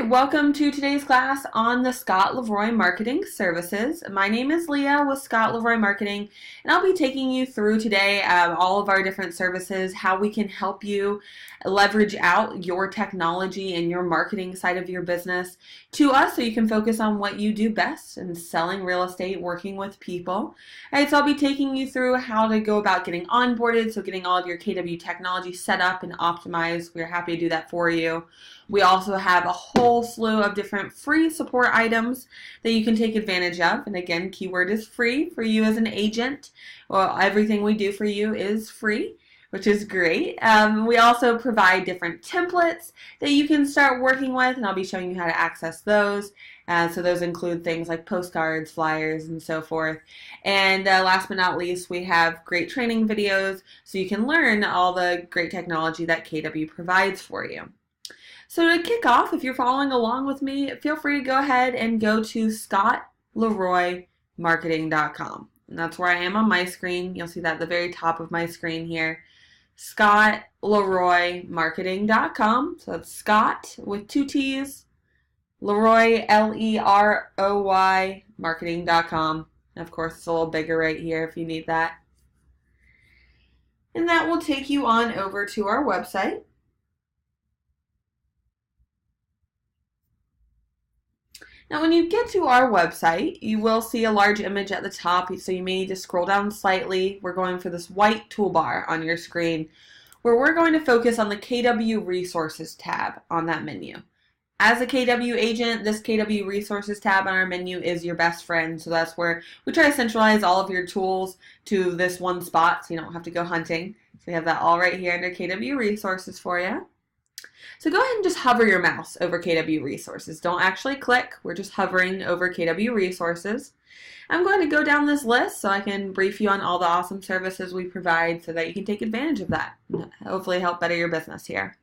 right, welcome to today's class on the Scott Leroy Marketing Services. My name is Leah with Scott Leroy Marketing, and I'll be taking you through today all of our different services, how we can help you leverage out your technology and your marketing side of your business to us so you can focus on what you do best and selling real estate, working with people. All right, so I'll be taking you through how to go about getting onboarded, so getting all of your KW technology set up and optimized. We're happy to do that for you. We also have a whole slew of different free support items that you can take advantage of. And again, keyword is free for you as an agent. Well, everything we do for you is free, which is great. We also provide different templates that you can start working with, and I'll be showing you how to access those. So those include things like postcards, flyers, and so forth. And last but not least, we have great training videos so you can learn all the great technology that KW provides for you. So to kick off, if you're following along with me, feel free to go ahead and go to scottleroymarketing.com. And that's where I am on my screen. You'll see that at the very top of my screen here. scottleroymarketing.com. So that's Scott with two T's, Leroy, Leroy, marketing.com. And of course, it's a little bigger right here if you need that. And that will take you on over to our website. Now, when you get to our website, you will see a large image at the top, so you may need to scroll down slightly. We're going for this white toolbar on your screen, where we're going to focus on the KW Resources tab on that menu. As a KW agent, this KW Resources tab on our menu is your best friend, so that's where we try to centralize all of your tools to this one spot, so you don't have to go hunting. So we have that all right here under KW Resources for you. So go ahead and just hover your mouse over KW Resources. Don't actually click. We're just hovering over KW Resources. I'm going to go down this list so I can brief you on all the awesome services we provide so that you can take advantage of that and hopefully help better your business here.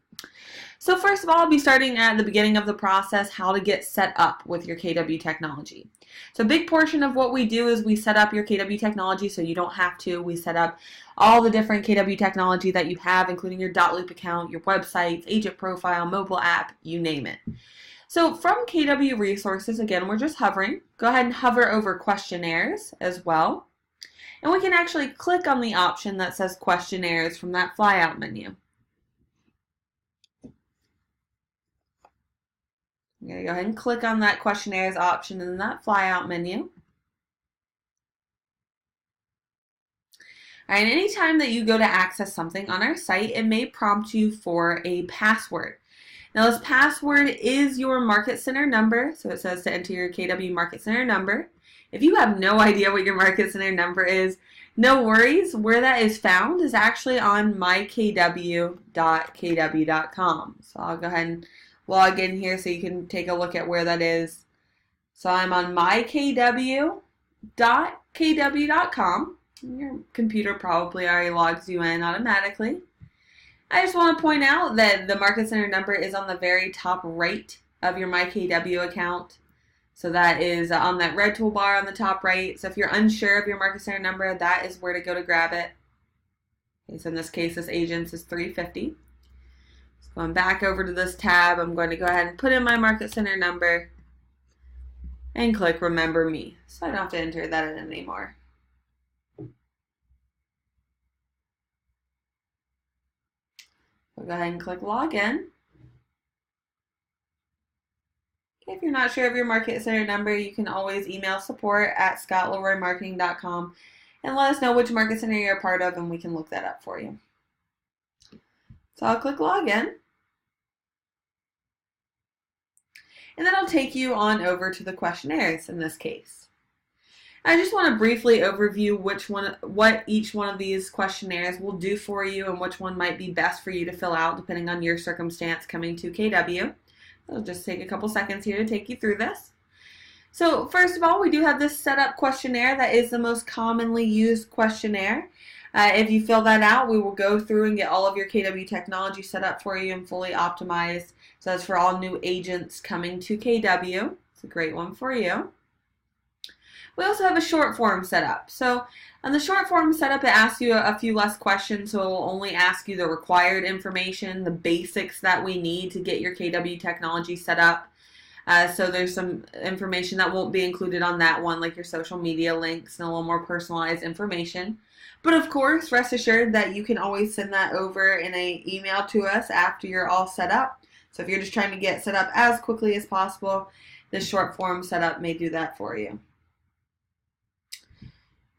So first of all, I'll be starting at the beginning of the process, how to get set up with your KW technology. So a big portion of what we do is we set up your KW technology so you don't have to. We set up all the different KW technology that you have, including your .loop account, your websites, agent profile, mobile app, you name it. So from KW Resources, again, we're just hovering. Go ahead and hover over questionnaires as well. And we can actually click on the option that says questionnaires from that flyout menu. I'm going to go ahead and click on that questionnaires option in that flyout menu. All right, anytime that you go to access something on our site, it may prompt you for a password. Now this password is your Market Center number, so it says to enter your KW Market Center number. If you have no idea what your Market Center number is, no worries. Where that is found is actually on mykw.kw.com. So I'll go ahead and log in here so you can take a look at where that is. So I'm on mykw.kw.com. Your computer probably already logs you in automatically. I just want to point out that the Market Center number is on the very top right of your MyKW account. So that is on that red toolbar on the top right. So if you're unsure of your Market Center number, that is where to go to grab it. Okay, so in this case, this agent's is 350. So going back over to this tab, I'm going to go ahead and put in my Market Center number and click Remember Me. So I don't have to enter that in anymore. So go ahead and click Login. If you're not sure of your Market Center number, you can always email support@scottleroymarketing.com and let us know which Market Center you're a part of, and we can look that up for you. So I'll click Login. And then I'll take you on over to the questionnaires in this case. I just want to briefly overview what each one of these questionnaires will do for you and which one might be best for you to fill out depending on your circumstance coming to KW. I'll just take a couple seconds here to take you through this. So first of all, we do have this setup questionnaire that is the most commonly used questionnaire. If you fill that out, we will go through and get all of your KW technology set up for you and fully optimized. So that's for all new agents coming to KW. It's a great one for you. We also have a short form setup. So on the short form setup, it asks you a few less questions, so it will only ask you the required information, the basics that we need to get your KW technology set up. So there's some information that won't be included on that one, like your social media links and a little more personalized information. But of course, rest assured that you can always send that over in an email to us after you're all set up. So if you're just trying to get set up as quickly as possible, this short form setup may do that for you.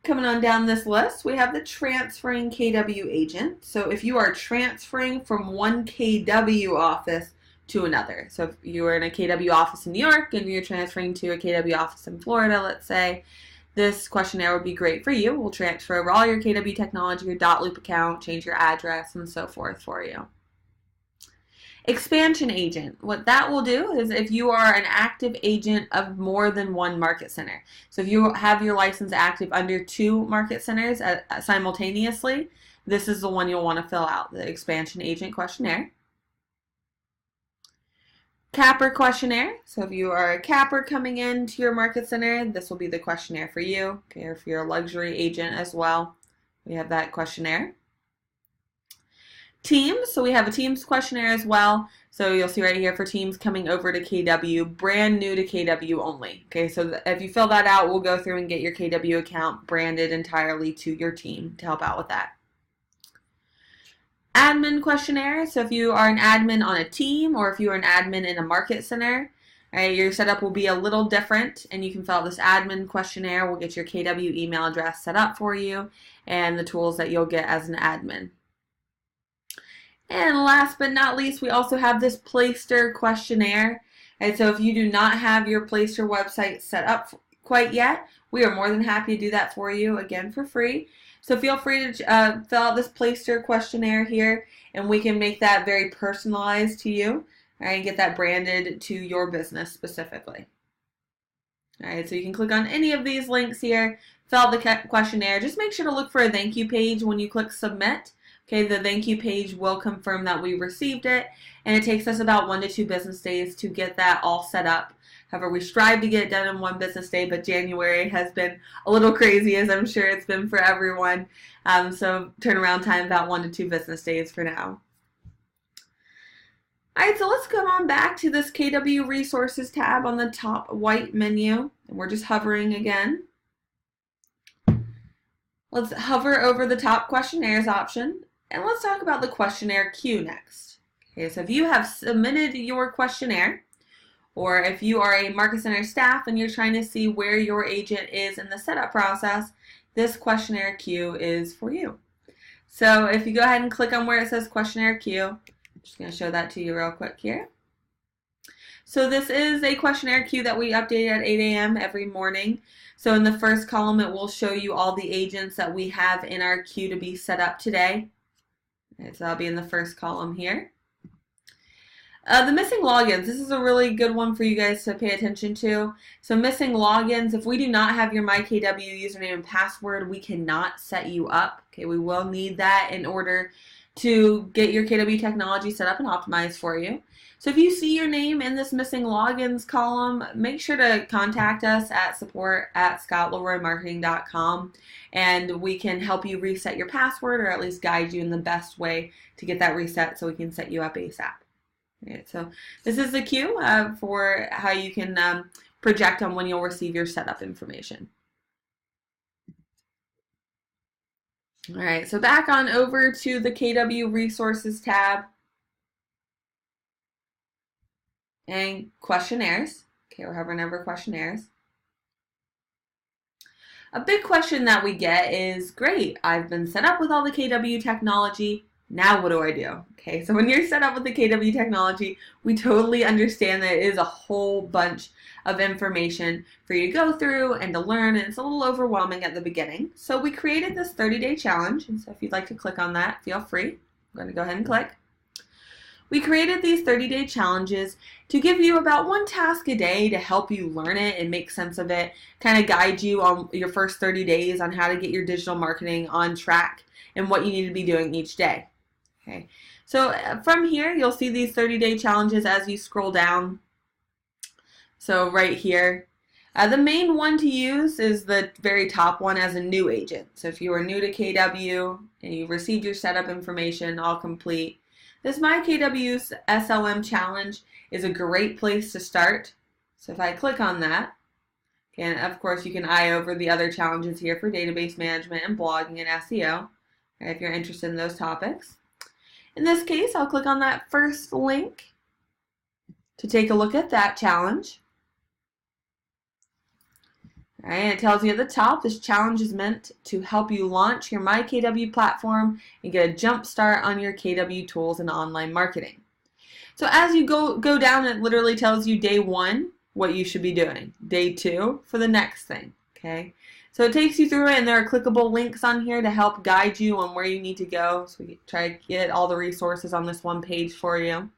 Coming on down this list, we have the transferring KW agent. So if you are transferring from one KW office to another. So if you are in a KW office in New York and you're transferring to a KW office in Florida, let's say, this questionnaire would be great for you. We'll transfer over all your KW technology, your .loop account, change your address, and so forth for you. Expansion agent. What that will do is if you are an active agent of more than one market center. So if you have your license active under 2 market centers simultaneously, this is the one you'll want to fill out, the expansion agent questionnaire. Capper questionnaire. So if you are a capper coming into your market center, this will be the questionnaire for you. Okay, or if you're a luxury agent as well, we have that questionnaire. Teams, so we have a Teams questionnaire as well. So you'll see right here for teams coming over to KW, brand new to KW only. Okay, so if you fill that out, we'll go through and get your KW account branded entirely to your team to help out with that. Admin questionnaire, so if you are an admin on a team or if you are an admin in a market center, right, your setup will be a little different and you can fill out this admin questionnaire. We'll get your KW email address set up for you and the tools that you'll get as an admin. And last but not least, we also have this Playster questionnaire. And so if you do not have your Playster website set up quite yet, we are more than happy to do that for you, again, for free. So feel free to fill out this Playster questionnaire here, and we can make that very personalized to you, all right, and get that branded to your business specifically. All right, so you can click on any of these links here, fill out the questionnaire. Just make sure to look for a thank you page when you click submit. Okay, the thank you page will confirm that we received it, and it takes us about 1 to 2 business days to get that all set up. However, we strive to get it done in 1 business day, but January has been a little crazy, as I'm sure it's been for everyone. So turnaround time about 1 to 2 business days for now. All right, so let's come on back to this KW Resources tab on the top white menu, and we're just hovering again. Let's hover over the top questionnaires option, and let's talk about the questionnaire queue next. Okay, so if you have submitted your questionnaire, or if you are a market center staff and you're trying to see where your agent is in the setup process, this questionnaire queue is for you. So if you go ahead and click on where it says questionnaire queue, I'm just going to show that to you real quick here. So this is a questionnaire queue that we update at 8 a.m. every morning. So in the first column, it will show you all the agents that we have in our queue to be set up today. So that'll be in the first column here. The missing logins, this is a really good one for you guys to pay attention to. So missing logins, if we do not have your MyKW username and password, we cannot set you up. Okay, we will need that in order to get your KW technology set up and optimized for you. So if you see your name in this missing logins column, make sure to contact us at support@scottleroymarketing.com, and we can help you reset your password or at least guide you in the best way to get that reset so we can set you up ASAP. Right, so this is the queue for how you can project on when you'll receive your setup information. All right, so back on over to the KW Resources tab and questionnaires. Okay, we're hovering over questionnaires. A big question that we get is, great, I've been set up with all the KW technology. Now what do I do? Okay, so when you're set up with the KW technology, we totally understand that it is a whole bunch of information for you to go through and to learn, and it's a little overwhelming at the beginning. So we created this 30-day challenge, and so if you'd like to click on that, feel free. I'm going to go ahead and click. We created these 30-day challenges to give you about 1 task a day to help you learn it and make sense of it, kind of guide you on your first 30 days on how to get your digital marketing on track and what you need to be doing each day. Okay, so from here, you'll see these 30-day challenges as you scroll down. So right here, the main one to use is the very top one as a new agent. So if you are new to KW and you received your setup information all complete, this My KW's SLM challenge is a great place to start. So if I click on that, and of course you can eye over the other challenges here for database management and blogging and SEO, if you're interested in those topics. In this case, I'll click on that first link to take a look at that challenge. All right, it tells you at the top, this challenge is meant to help you launch your MyKW platform and get a jump start on your KW tools and online marketing. So as you go down, it literally tells you day 1 what you should be doing, day 2 for the next thing. Okay, so it takes you through it, and there are clickable links on here to help guide you on where you need to go. So we try to get all the resources on this one page for you.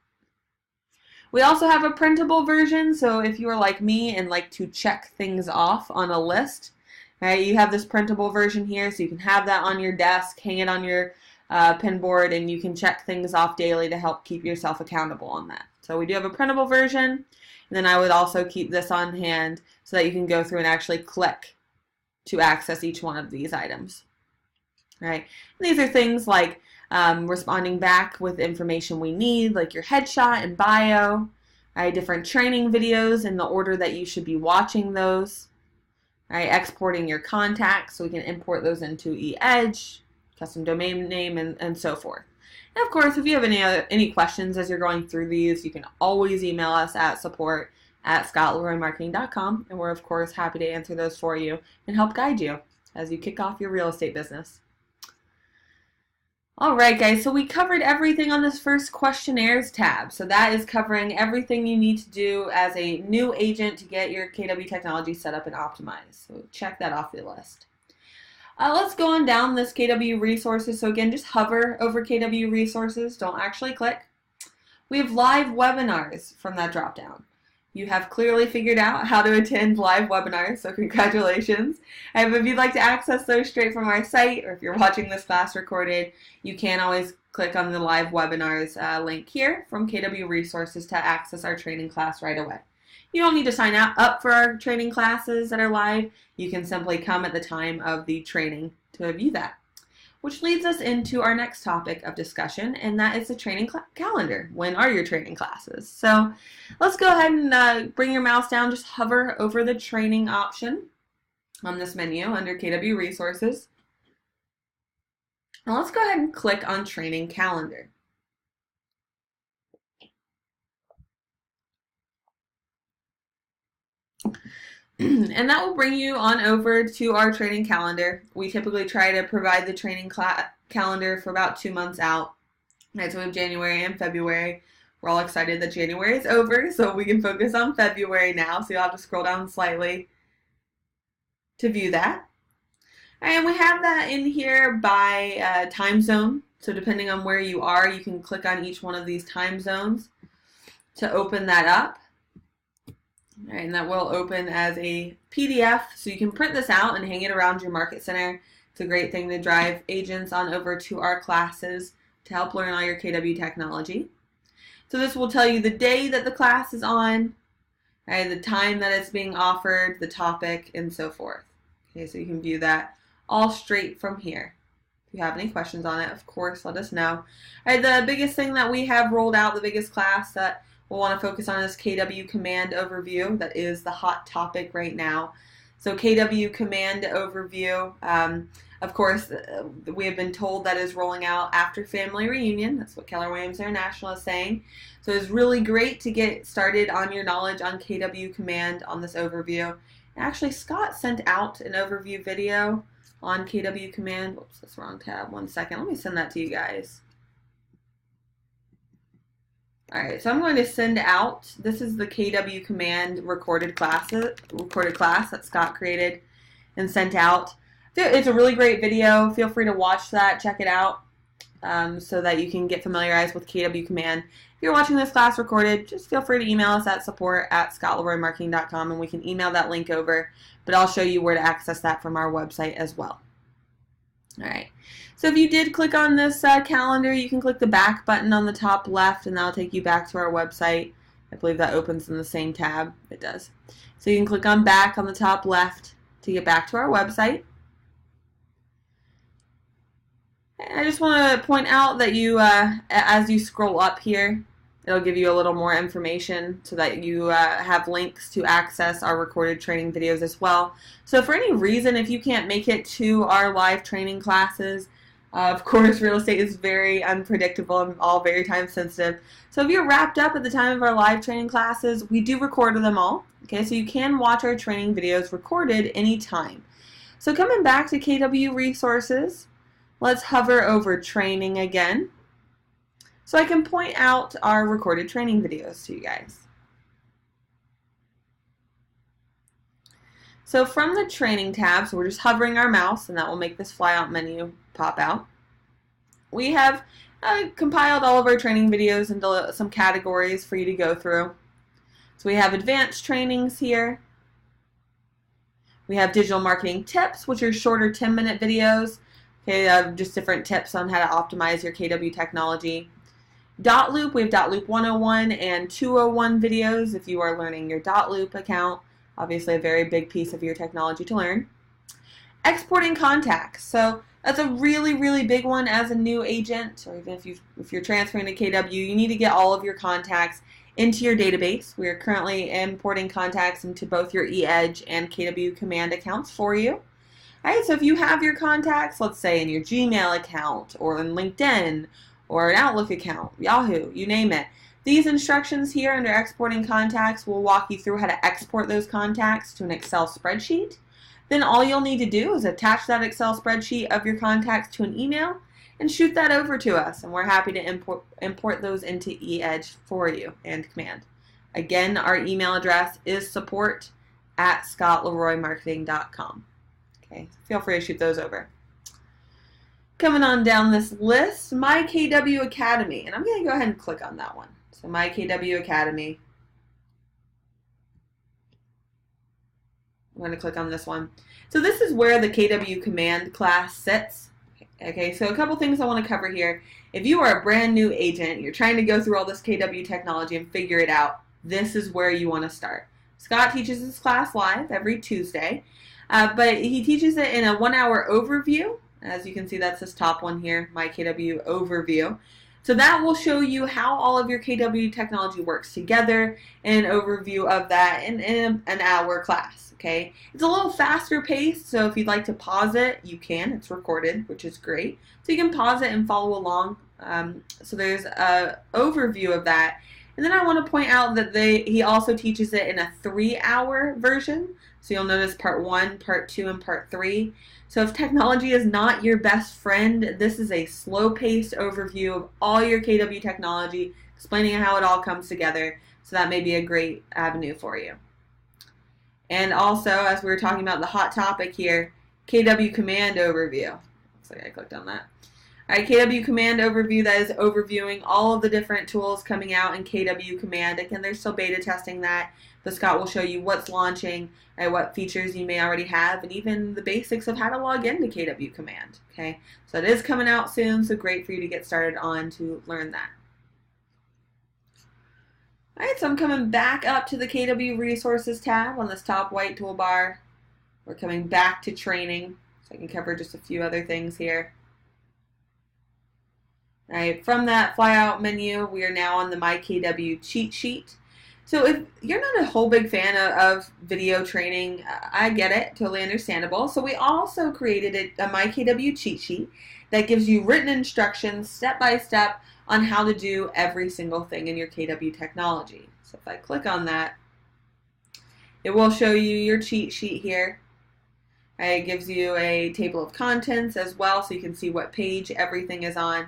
We also have a printable version, so if you are like me and like to check things off on a list, right, you have this printable version here, so you can have that on your desk, hang it on your pin board, and you can check things off daily to help keep yourself accountable on that. So we do have a printable version, and then I would also keep this on hand so that you can go through and actually click to access each one of these items. Right? And these are things like responding back with information we need, like your headshot and bio, right? Different training videos in the order that you should be watching those, right? Exporting your contacts so we can import those into eEdge, custom domain name, and so forth. And of course, if you have any questions as you're going through these, you can always email us at support@scottleroymarketing.com, and we're of course happy to answer those for you and help guide you as you kick off your real estate business. Alright guys, so we covered everything on this first questionnaires tab. So that is covering everything you need to do as a new agent to get your KW technology set up and optimized. So check that off the list. Let's go on down this KW resources. So again, just hover over KW resources, don't actually click. We have live webinars from that drop down. You have clearly figured out how to attend live webinars, so congratulations. And if you'd like to access those straight from our site, or if you're watching this class recorded, you can always click on the live webinars link here from KW Resources to access our training class right away. You don't need to sign up for our training classes that are live. You can simply come at the time of the training to view that. Which leads us into our next topic of discussion, and that is the training calendar. When are your training classes? So let's go ahead and bring your mouse down, just hover over the training option on this menu under KW Resources. Now let's go ahead and click on Training Calendar. And that will bring you on over to our training calendar. We typically try to provide the training calendar for about 2 months out. Right, so we have January and February. We're all excited that January is over, so we can focus on February now. So you'll have to scroll down slightly to view that. And we have that in here by time zone. So depending on where you are, you can click on each one of these time zones to open that up. All right, and that will open as a PDF, so you can print this out and hang it around your market center. It's a great thing to drive agents on over to our classes to help learn all your KW technology. So this will tell you the day that the class is on, right, the time that it's being offered, the topic, and so forth. Okay, so you can view that all straight from here. If you have any questions on it, of course, let us know. All right, the biggest thing that we have rolled out, the biggest class that we'll want to focus on is KW Command Overview. That is the hot topic right now. So KW Command Overview, of course, we have been told that is rolling out after Family Reunion. That's what Keller Williams International is saying. So it's really great to get started on your knowledge on KW Command on this overview. And actually, Scott sent out an overview video on KW Command. Whoops, that's the wrong tab. 1 second. Let me send that to you guys. Alright, so I'm going to send out, this is the KW Command recorded class that Scott created and sent out. It's a really great video. Feel free to watch that, check it out, so that you can get familiarized with KW Command. If you're watching this class recorded, just feel free to email us at support@scottleroymarketing.com and we can email that link over, but I'll show you where to access that from our website as well. Alright, so if you did click on this calendar, you can click the back button on the top left and that'll take you back to our website. I believe that opens in the same tab. It does. So you can click on back on the top left to get back to our website. And I just want to point out that you, as you scroll up here, It'll give you a little more information so that you have links to access our recorded training videos as well. So for any reason, if you can't make it to our live training classes, of course, real estate is very unpredictable and all very time sensitive. So if you're wrapped up at the time of our live training classes, we do record them all. Okay, so you can watch our training videos recorded anytime. So coming back to KW Resources, let's hover over training again, so I can point out our recorded training videos to you guys. So from the training tab, so we're just hovering our mouse and that will make this flyout menu pop out. We have compiled all of our training videos into some categories for you to go through. So we have advanced trainings here. We have digital marketing tips, which are shorter 10-minute videos. Okay, just different tips on how to optimize your KW technology. Dot Loop, we have Dot Loop 101 and 201 videos if you are learning your Dot Loop account. Obviously a very big piece of your technology to learn. Exporting contacts. So that's a really, really big one as a new agent, or even if you're transferring to KW, you need to get all of your contacts into your database. We are currently importing contacts into both your eEdge and KW Command accounts for you. All right, so if you have your contacts, let's say in your Gmail account or in LinkedIn or an Outlook account, Yahoo, you name it. These instructions here under exporting contacts will walk you through how to export those contacts to an Excel spreadsheet. Then all you'll need to do is attach that Excel spreadsheet of your contacts to an email and shoot that over to us, and we're happy to import those into eEdge for you and Command. Again, our email address is support@scottleroymarketing.com. Okay, feel free to shoot those over. Coming on down this list, My KW Academy, and I'm going to go ahead and click on that one. So My KW Academy. I'm going to click on this one. So this is where the KW Command class sits. Okay, so a couple things I want to cover here. If you are a brand new agent, you're trying to go through all this KW technology and figure it out, this is where you want to start. Scott teaches this class live every Tuesday, but he teaches it in a 1-hour overview. As you can see, that's this top one here, My KW Overview. So that will show you how all of your KW technology works together, and an overview of that in an hour class. Okay, it's a little faster paced, so if you'd like to pause it, you can. It's recorded, which is great. So you can pause it and follow along. So there's an overview of that. And then I want to point out that he also teaches it in a 3-hour version. So you'll notice part 1, part 2, and part 3. So if technology is not your best friend, this is a slow-paced overview of all your KW technology, explaining how it all comes together. So that may be a great avenue for you. And also, as we were talking about the hot topic here, KW Command Overview. Looks like I clicked on that. All right, KW Command Overview, that is overviewing all of the different tools coming out in KW Command. Again, they're still beta testing that, but Scott will show you what's launching, and what features you may already have, and even the basics of how to log into KW Command. Okay, so it is coming out soon, so great for you to get started on to learn that. All right, so I'm coming back up to the KW Resources tab on this top white toolbar. We're coming back to training, so I can cover just a few other things here. All right, from that flyout menu, we are now on the My KW cheat sheet. So if you're not a whole big fan of video training, I get it, totally understandable. So we also created a My KW cheat sheet that gives you written instructions step by step on how to do every single thing in your KW technology. So if I click on that, it will show you your cheat sheet here. It gives you a table of contents as well, so you can see what page everything is on.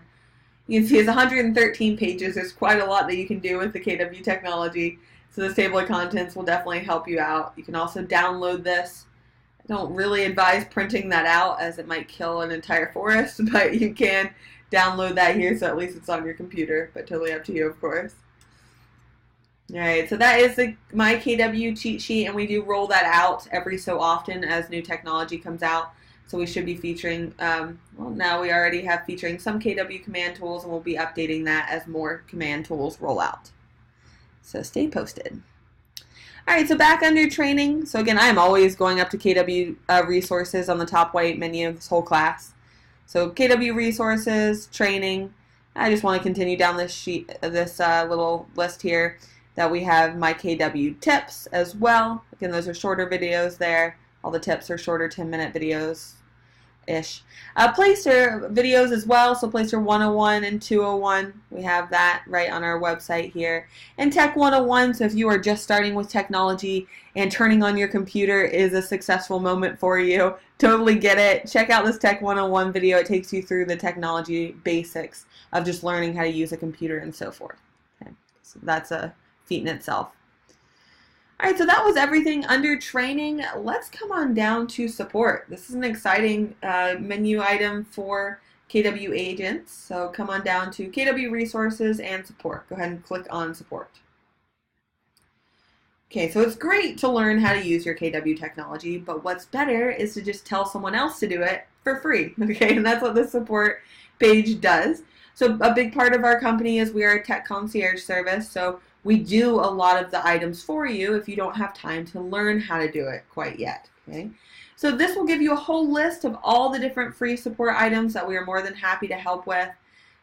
You can see it's 113 pages. There's quite a lot that you can do with the KW technology. So this table of contents will definitely help you out. You can also download this. I don't really advise printing that out, as it might kill an entire forest, but you can download that here, so at least it's on your computer, but totally up to you, of course. All right, so that is the My KW cheat sheet, and we do roll that out every so often as new technology comes out. So we should be featuring, well, now we already have featuring some KW command tools, and we'll be updating that as more command tools roll out. So stay posted. All right, so back under training. So again, I'm always going up to KW resources on the top white menu of this whole class. So KW resources, training. I just want to continue down this sheet, this little list here, that we have my KW tips as well. Again, those are shorter videos there. All the tips are shorter 10-minute videos-ish. Placer videos as well, so Placer 101 and 201. We have that right on our website here. And Tech 101, so if you are just starting with technology and turning on your computer is a successful moment for you, totally get it. Check out this Tech 101 video. It takes you through the technology basics of just learning how to use a computer and so forth. Okay. So that's a feat in itself. All right, so that was everything under training. Let's come on down to support. This is an exciting menu item for KW agents. So come on down to KW resources and support. Go ahead and click on support. Okay, so it's great to learn how to use your KW technology, but what's better is to just tell someone else to do it for free. Okay, and that's what the support page does. So a big part of our company is we are a tech concierge service. So we do a lot of the items for you if you don't have time to learn how to do it quite yet. Okay, so this will give you a whole list of all the different free support items that we are more than happy to help with.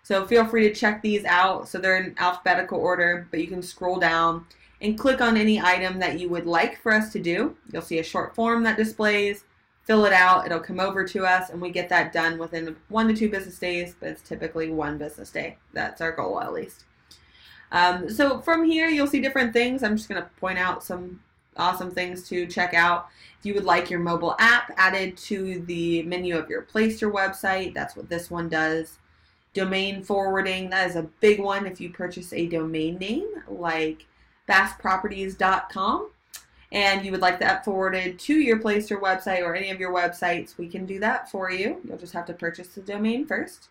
So feel free to check these out. So they're in alphabetical order, but you can scroll down and click on any item that you would like for us to do. You'll see a short form that displays. Fill it out, it'll come over to us, and we get that done within 1 to 2 business days, but it's typically 1 business day. That's our goal, at least. So from here, you'll see different things. I'm just going to point out some awesome things to check out. If you would like your mobile app added to the menu of your Placer website, that's what this one does. Domain forwarding, that is a big one if you purchase a domain name like bassproperties.com. and you would like that forwarded to your Placer website or any of your websites, we can do that for you. You'll just have to purchase the domain first.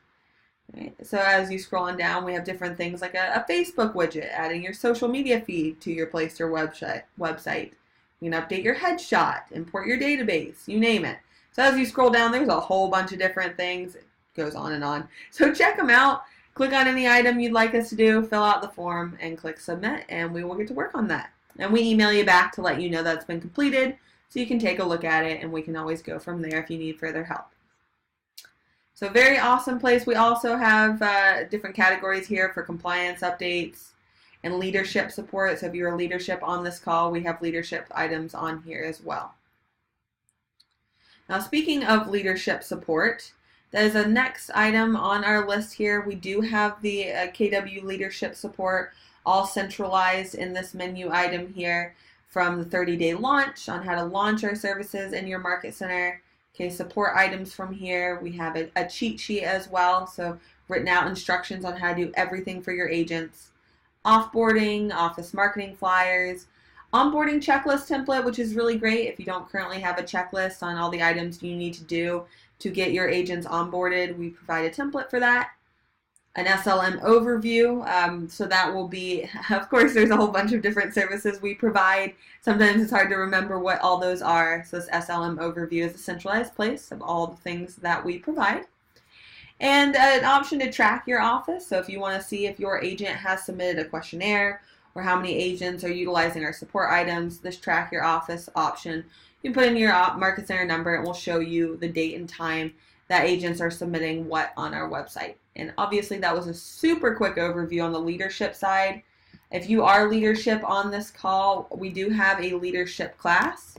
Right. So as you scroll on down, we have different things like a Facebook widget, adding your social media feed to your Placer website. You can update your headshot, import your database, you name it. So as you scroll down, there's a whole bunch of different things. It goes on and on. So check them out. Click on any item you'd like us to do, fill out the form, and click submit, and we will get to work on that. And we email you back to let you know that's been completed, so you can take a look at it, and we can always go from there if you need further help. So very awesome place. We also have different categories here for compliance updates and leadership support. So if you're a leadership on this call, we have leadership items on here as well. Now speaking of leadership support, there's a next item on our list here. We do have the KW leadership support all centralized in this menu item here, from the 30-day launch on how to launch our services in your market center. Okay, support items from here. We have a cheat sheet as well, so written out instructions on how to do everything for your agents. Offboarding, office marketing flyers, onboarding checklist template, which is really great if you don't currently have a checklist on all the items you need to do to get your agents onboarded. We provide a template for that. An SLM overview, so that will be, of course, there's a whole bunch of different services we provide. Sometimes it's hard to remember what all those are, so this SLM overview is a centralized place of all the things that we provide. And an option to track your office, so if you want to see if your agent has submitted a questionnaire or how many agents are utilizing our support items, this track your office option, you can put in your market center number, and we'll show you the date and time that agents are submitting what on our website. And obviously that was a super quick overview on the leadership side. If you are leadership on this call, we do have a leadership class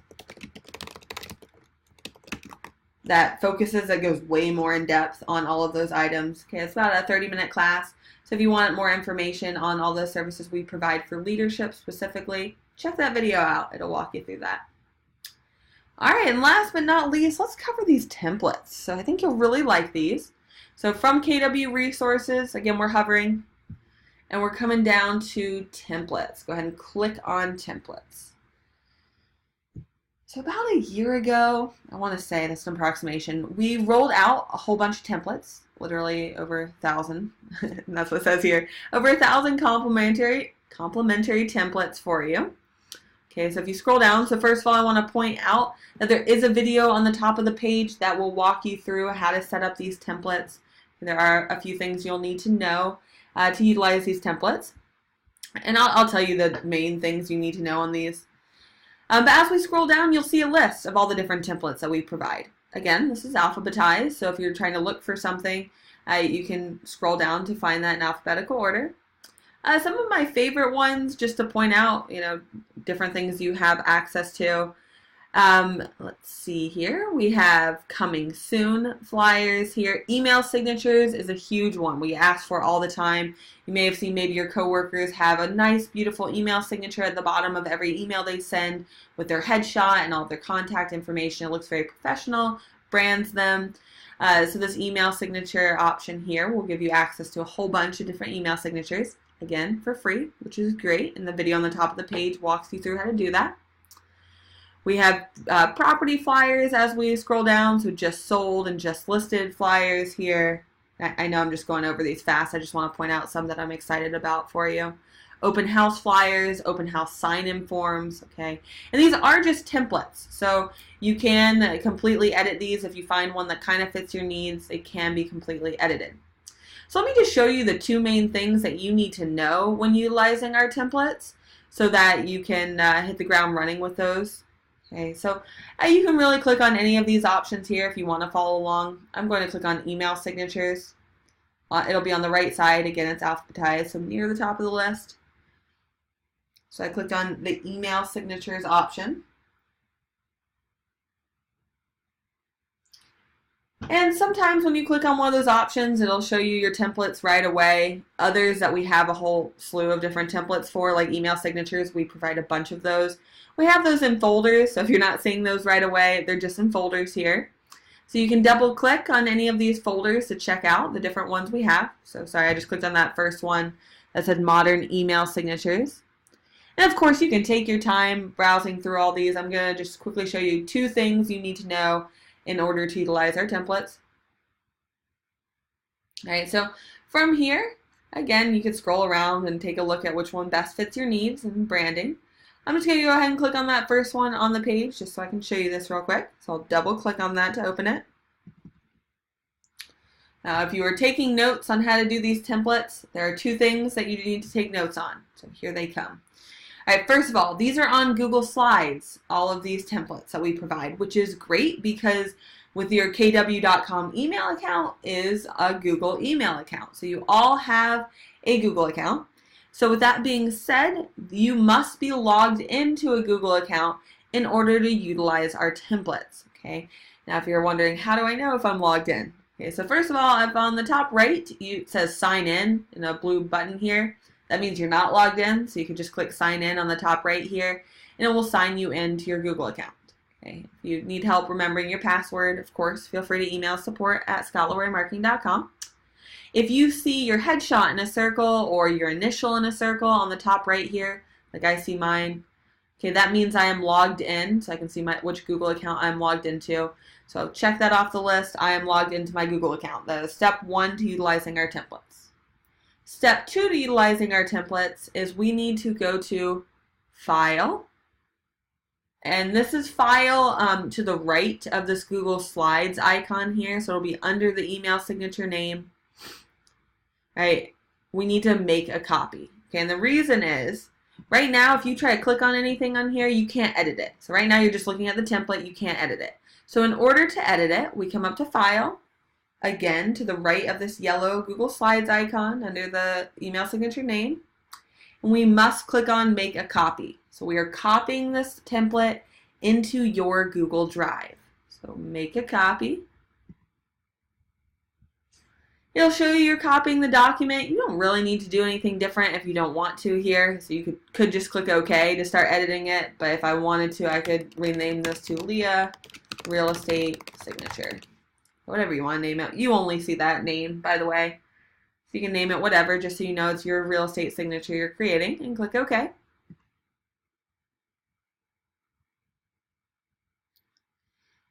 that goes way more in depth on all of those items. Okay, it's about a 30-minute class. So if you want more information on all the services we provide for leadership specifically, check that video out. It'll walk you through that. All right, and last but not least, let's cover these templates. So I think you'll really like these. So from KW Resources, again, we're hovering, and we're coming down to templates. Go ahead and click on templates. So about a year ago, I want to say, that's an approximation, we rolled out a whole bunch of templates, literally over 1,000, and that's what it says here, over 1,000 complimentary templates for you. Okay, so if you scroll down, so first of all, I want to point out that there is a video on the top of the page that will walk you through how to set up these templates. There are a few things you'll need to know to utilize these templates. And I'll tell you the main things you need to know on these. But as we scroll down, you'll see a list of all the different templates that we provide. again, this is alphabetized, so if you're trying to look for something, you can scroll down to find that in alphabetical order. Some of my favorite ones, just to point out, different things you have access to. Let's see here. We have coming soon flyers here. Email signatures is a huge one we ask for all the time. You may have seen maybe your coworkers have a nice, beautiful email signature at the bottom of every email they send with their headshot and all of their contact information. It looks very professional, brands them. So this email signature option here will give you access to a whole bunch of different email signatures, again, for free, which is great. And the video on the top of the page walks you through how to do that. We have property flyers as we scroll down, so just sold and just listed flyers here. I know I'm just going over these fast. I just want to point out some that I'm excited about for you. Open house flyers, open house sign-in forms, okay? And these are just templates, so you can completely edit these. If you find one that kind of fits your needs, it can be completely edited. So let me just show you the two main things that you need to know when utilizing our templates so that you can hit the ground running with those. Okay, so you can really click on any of these options here if you want to follow along. I'm going to click on email signatures. It'll be on the right side. Again, it's alphabetized, so near the top of the list. So I clicked on the email signatures option. And sometimes when you click on one of those options, it'll show you your templates right away. Others that we have a whole slew of different templates for, like email signatures, we provide a bunch of those. We have those in folders, so if you're not seeing those right away, they're just in folders here. So you can double click on any of these folders to check out the different ones we have. So sorry, I just clicked on that first one that said modern email signatures. And of course, you can take your time browsing through all these. I'm going to just quickly show you two things you need to know in order to utilize our templates. All right, so from here, again, you can scroll around and take a look at which one best fits your needs and branding. I'm just going to go ahead and click on that first one on the page just so I can show you this real quick. So I'll double click on that to open it. Now, if you are taking notes on how to do these templates, there are two things that you need to take notes on. So here they come. All right, first of all, these are on Google Slides, all of these templates that we provide, which is great because with your kw.com email account is a Google email account. So you all have a Google account. So with that being said, you must be logged into a Google account in order to utilize our templates, okay? Now, if you're wondering, how do I know if I'm logged in? Okay, so first of all, if on the top right, it says sign in a blue button here. That means you're not logged in, so you can just click sign in on the top right here, and it will sign you into your Google account. Okay. If you need help remembering your password, of course, feel free to email support@scottleroymarketing.com. If you see your headshot in a circle or your initial in a circle on the top right here, like I see mine, okay, that means I am logged in, so I can see which Google account I'm logged into. So check that off the list. I am logged into my Google account. That is step one to utilizing our templates. Step two to utilizing our templates is we need to go to File. And this is File to the right of this Google Slides icon here. So it'll be under the email signature name. All right, we need to make a copy. Okay, and the reason is, right now, if you try to click on anything on here, you can't edit it. So right now, you're just looking at the template, you can't edit it. So in order to edit it, we come up to File, again, to the right of this yellow Google Slides icon under the email signature name, and we must click on Make a Copy. So we are copying this template into your Google Drive. So make a copy. It'll show you you're copying the document. You don't really need to do anything different if you don't want to here. So you could just click OK to start editing it. But if I wanted to, I could rename this to Leah Real Estate Signature. Whatever you want to name it. You only see that name, by the way. So you can name it whatever, just so you know it's your real estate signature you're creating. And click OK.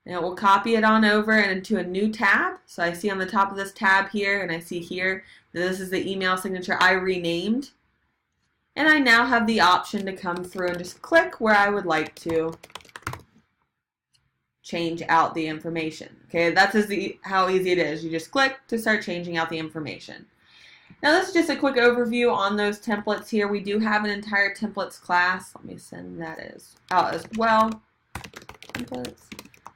And it will copy it on over into a new tab. So I see on the top of this tab here, and I see here that this is the email signature I renamed. And I now have the option to come through and just click where I would like to change out the information. Okay, that's how easy it is. You just click to start changing out the information. Now this is just a quick overview on those templates here. We do have an entire templates class. Let me send that out as well. Templates.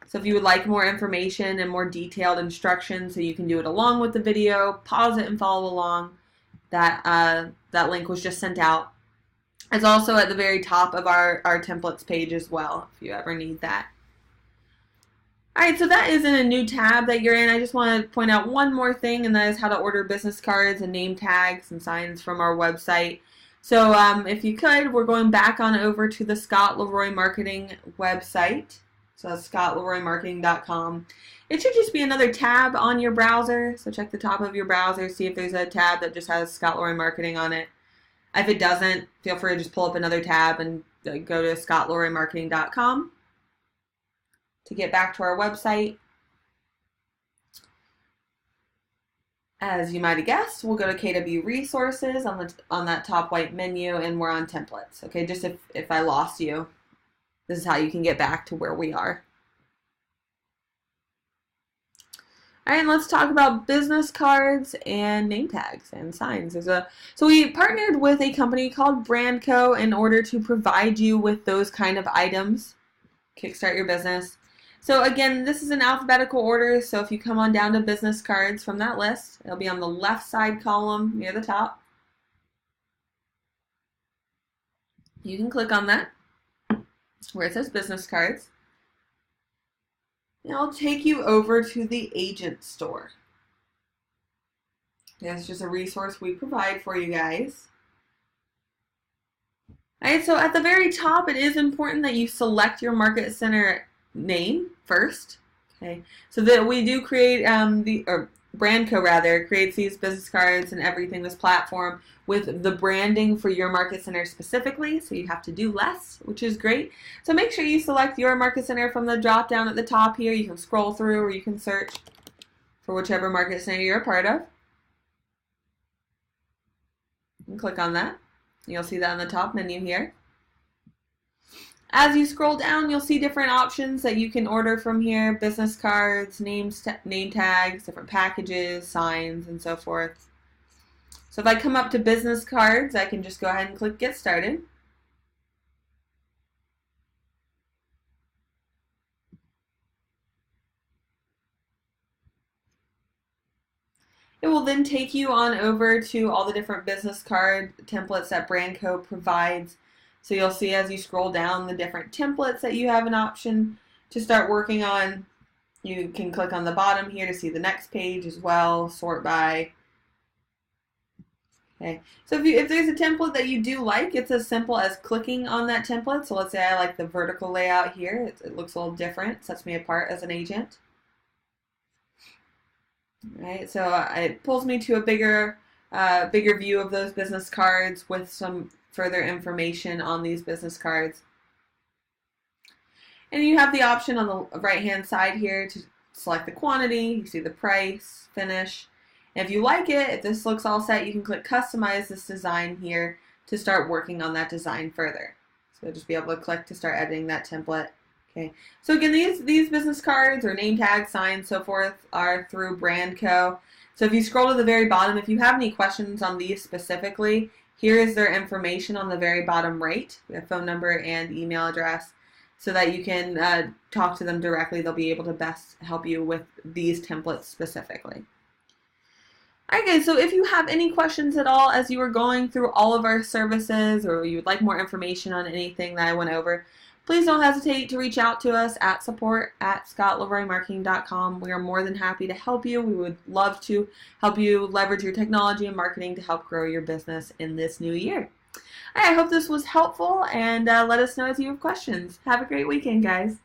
So if you would like more information and more detailed instructions so you can do it along with the video, pause it and follow along, that link was just sent out. It's also at the very top of our templates page as well, if you ever need that. Alright, so that is in a new tab that you're in. I just want to point out one more thing, and that is how to order business cards and name tags and signs from our website. So if you could, we're going back on over to the Scott Leroy Marketing website. So that's scottleroymarketing.com. It should just be another tab on your browser. So check the top of your browser, see if there's a tab that just has Scott Leroy Marketing on it. If it doesn't, feel free to just pull up another tab and go to scottleroymarketing.com to get back to our website. As you might have guessed, we'll go to KW Resources on that top white menu, and we're on Templates. Okay, just if I lost you, this is how you can get back to where we are. All right, and let's talk about business cards and name tags and signs. So we partnered with a company called Brandco in order to provide you with those kind of items. Kickstart your business. So again, this is in alphabetical order, so if you come on down to business cards from that list, it'll be on the left side column near the top. You can click on that where it says business cards. And I'll take you over to the agent store. That's just a resource we provide for you guys. Alright, so at the very top, it is important that you select your market center name first. Okay, so that we do create Brandco rather creates these business cards and everything, this platform with the branding for your market center specifically, so you have to do less, which is great. So make sure you select your market center from the drop down at the top here. You can scroll through or you can search for whichever market center you're a part of. And click on that. You'll see that on the top menu here. As you scroll down, you'll see different options that you can order from here: business cards, name tags, different packages, signs, and so forth. So if I come up to business cards, I can just go ahead and click Get Started. It will then take you on over to all the different business card templates that Brandco provides. So you'll see as you scroll down the different templates that you have an option to start working on. You can click on the bottom here to see the next page as well, sort by. Okay, so if there's a template that you do like, it's as simple as clicking on that template. So let's say I like the vertical layout here. It looks a little different, sets me apart as an agent. All right, so it pulls me to a bigger view of those business cards with some further information on these business cards. And you have the option on the right hand side here to select the quantity. You see the price, finish. And if you like it, if this looks all set, you can click customize this design here to start working on that design further. So you'll just be able to click to start editing that template. Okay, so again, these business cards or name tags, signs, so forth are through Brandco. So if you scroll to the very bottom, if you have any questions on these specifically, here is their information on the very bottom right. We have phone number and email address so that you can talk to them directly. They'll be able to best help you with these templates specifically. Alright guys, so if you have any questions at all as you are going through all of our services, or you would like more information on anything that I went over, please don't hesitate to reach out to us at support@scottleroymarketing.com. We are more than happy to help you. We would love to help you leverage your technology and marketing to help grow your business in this new year. I hope this was helpful, and let us know if you have questions. Have a great weekend, guys.